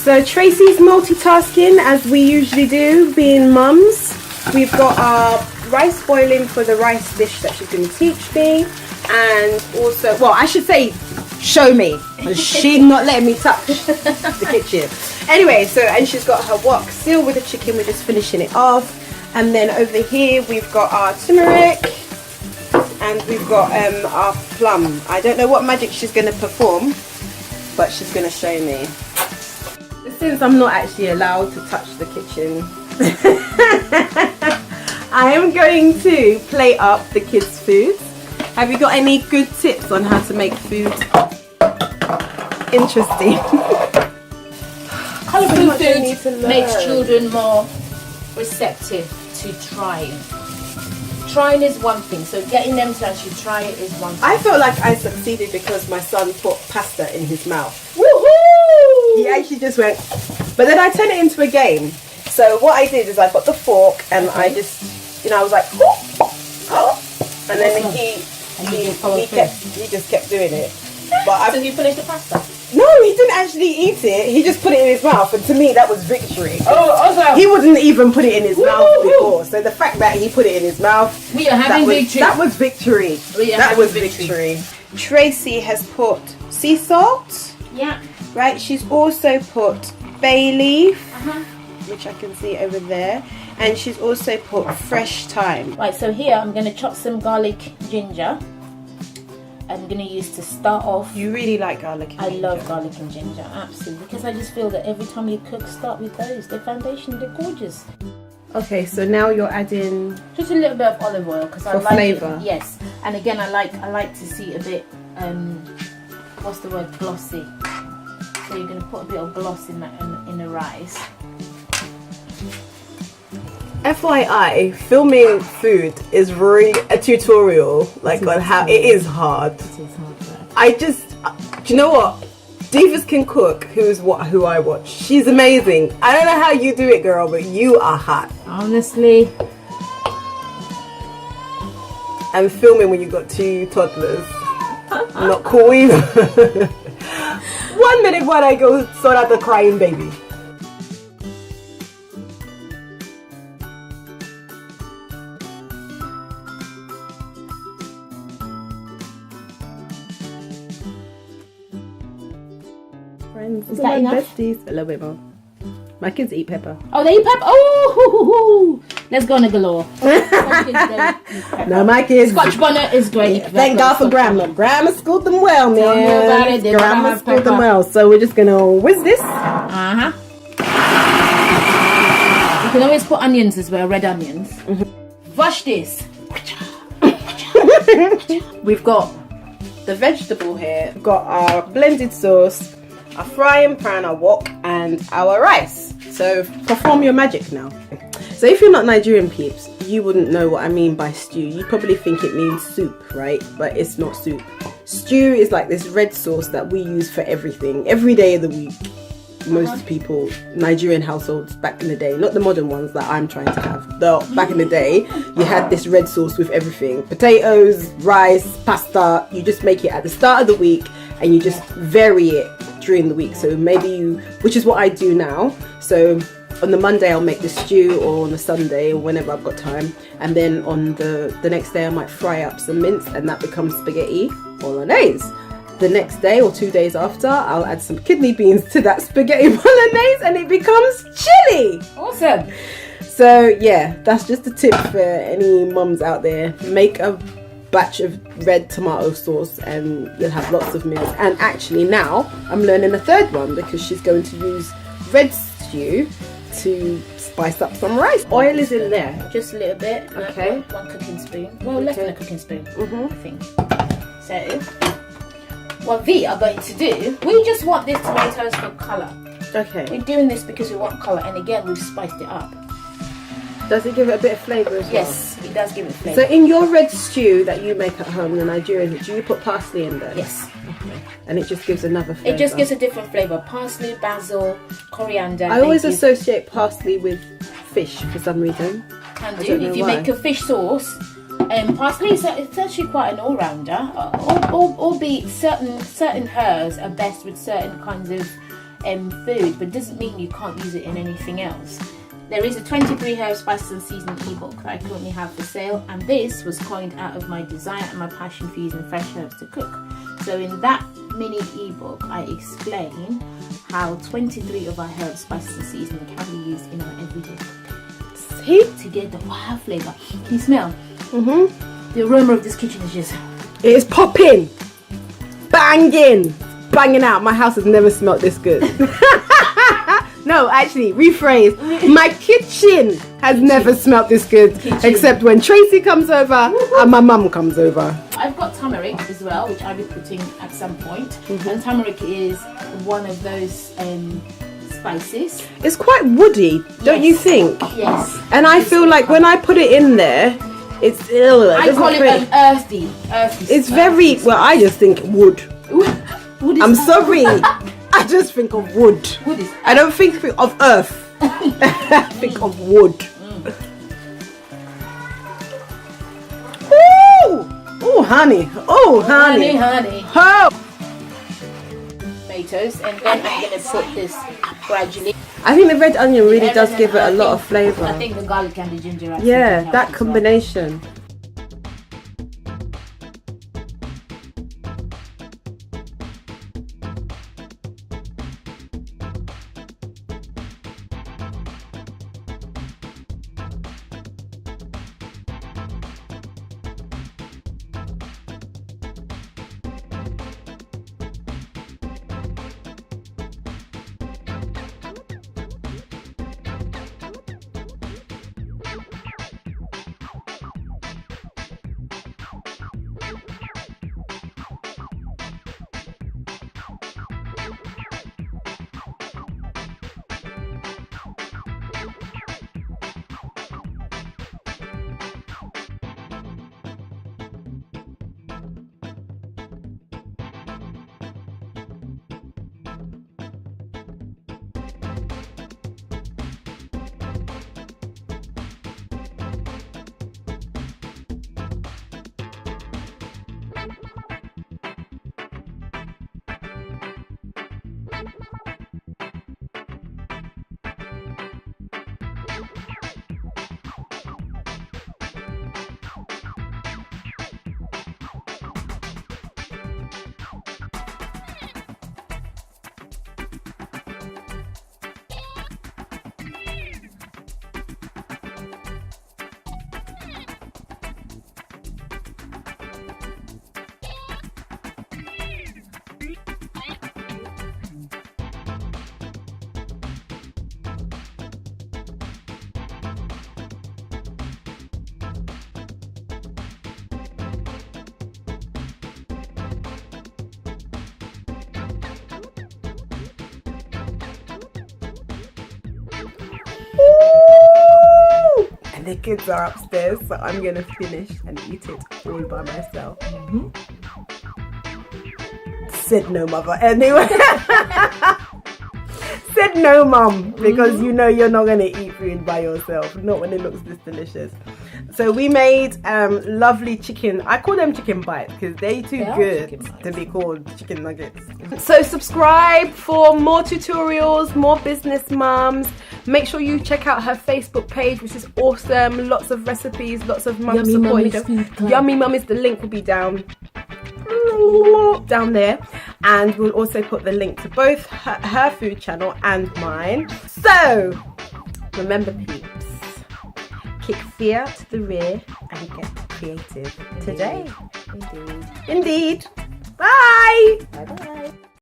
So Tracy's multitasking as we usually do, being mums. We've got our rice boiling for the rice dish that she's going to teach me, and also, well, I should say show me, she's not letting me touch the kitchen. Anyway, so, and she's got her wok still with the chicken, we're just finishing it off. And then over here we've got our turmeric, and we've got our plum. I don't know what magic she's going to perform, but she's going to show me. Since I'm not actually allowed to touch the kitchen, I am going to plate up the kids' food. Have you got any good tips on how to make food interesting? Colourful food makes children more receptive to trying. Trying is one thing, so getting them to actually try it is one thing. I felt like I succeeded because my son put pasta in his mouth. Woohoo! He actually just went, but then I turned it into a game. So what I did is I got the fork and I just, you know, I was like, oh, and then he just kept doing it. But so you finished the pasta? No, he didn't actually eat it. He just put it in his mouth, and to me that was victory. Oh, awesome! He wouldn't even put it in his mouth before, so the fact that he put it in his mouth, we are having victory. That was victory. That was victory. Tracy has put sea salt. Yeah. Right. She's also put bay leaf, which I can see over there, and she's also put fresh thyme. Right. So here I'm going to chop some garlic, ginger. I'm going to use to start off. You really like garlic and ginger. I love garlic and ginger, absolutely. Because I just feel that every time you cook, start with those. They're foundation, they're gorgeous. Okay, so now you're adding just a little bit of olive oil because I like flavour. Yes, and again I like to see a bit what's the word, glossy. So you're going to put a bit of gloss in that in the rice. FYI, filming food is really a tutorial, like on how it is hard. It is hard. I just, do you know what? Divas Can Cook, who I watch. She's amazing. I don't know how you do it, girl, but you are hot. Honestly. And filming when you got 2 toddlers, not cool either. 1 minute while I go sort out the crying baby. Friends, is that enough? Besties. A little bit more. My kids eat pepper. Oh, they eat pepper. Oh, let's go on a galore. No, my kids. Scotch bonnet is great. Thank God for grandma. Grandma schooled them well, man. Tell me about it. Grandma schooled them well. So we're just gonna whiz this. You can always put onions as well, red onions. Wash this. We've got the vegetable here. We've got our blended sauce, our frying pan, our wok, and our rice. So perform your magic now. So if you're not Nigerian peeps, you wouldn't know what I mean by stew. You probably think it means soup, right? But it's not soup. Stew is like this red sauce that we use for everything, every day of the week. Most people, Nigerian households back in the day, not the modern ones that I'm trying to have. Though back in the day, you had this red sauce with everything. Potatoes, rice, pasta. You just make it at the start of the week and you just vary it during the week. So maybe which is what I do now. So on the Monday I'll make the stew, or on the Sunday, or whenever I've got time. And then on the next day I might fry up some mince and that becomes spaghetti bolognese. The next day or 2 days after, I'll add some kidney beans to that spaghetti bolognese and it becomes chili. Awesome. So yeah, that's just a tip for any mums out there. Make a batch of red tomato sauce and you'll have lots of meals. And actually now I'm learning a third one because she's going to use red stew to spice up some rice. Oil is in there. Just a little bit. Okay. 1 cooking spoon. Well, less than a cooking spoon, I think. So what we are going to do, we just want these tomatoes for colour. Okay. We're doing this because we want colour, and again we've spiced it up. Does it give it a bit of flavour as well? Yes, it does give it flavour. So in your red stew that you make at home, the Nigerian, do you put parsley in there? Yes. Okay. And it just gives another flavour? It just gives a different flavour. Parsley, basil, coriander. I always associate parsley with fish for some reason. Can do. If you make a fish sauce, parsley is it's actually quite an all-rounder. Albeit certain herbs are best with certain kinds of food, but it doesn't mean you can't use it in anything else. There is a 23 herb spices and seasoning ebook that I currently have for sale, and this was coined out of my desire and my passion for using fresh herbs to cook. So in that mini ebook, I explain how 23 of our herbs, spices and seasoning can be used in our everyday cooking. See? To get the wow flavour. Can you smell? Mm-hmm. The aroma of this kitchen is just... It is popping, banging out. My house has never smelled this good. No, actually, rephrase. My kitchen has never smelled this good, except when Tracy comes over and my mum comes over. I've got turmeric as well, which I'll be putting at some point. And turmeric is one of those spices. It's quite woody, don't you think? Yes. And I feel like when I put it in there, it's I call it an earthy. It's very, well, I just think wood. I'm sorry. I just think of wood. I don't think of earth. I think of wood. Oh, honey. Oh, honey. Oh. Tomatoes, and then I'm going to put this gradually. I think the red onion really does give it a lot of flavour. I think the garlic and the ginger. Yeah, that combination. And the kids are upstairs, so I'm gonna finish and eat it all by myself. Said no, mother. Anyway, said no, mum, because you know you're not gonna eat food by yourself, not when it looks this delicious. So we made lovely chicken. I call them chicken bites because they're too good to be called chicken nuggets. So subscribe for more tutorials, more business mums. Make sure you check out her Facebook page, which is awesome. Lots of recipes, lots of mum support. Yummy Mummies, the link will be down there, and we'll also put the link to both her food channel and mine. So remember, peeps, kick fear to the rear and get creative today. Indeed. Bye. Bye.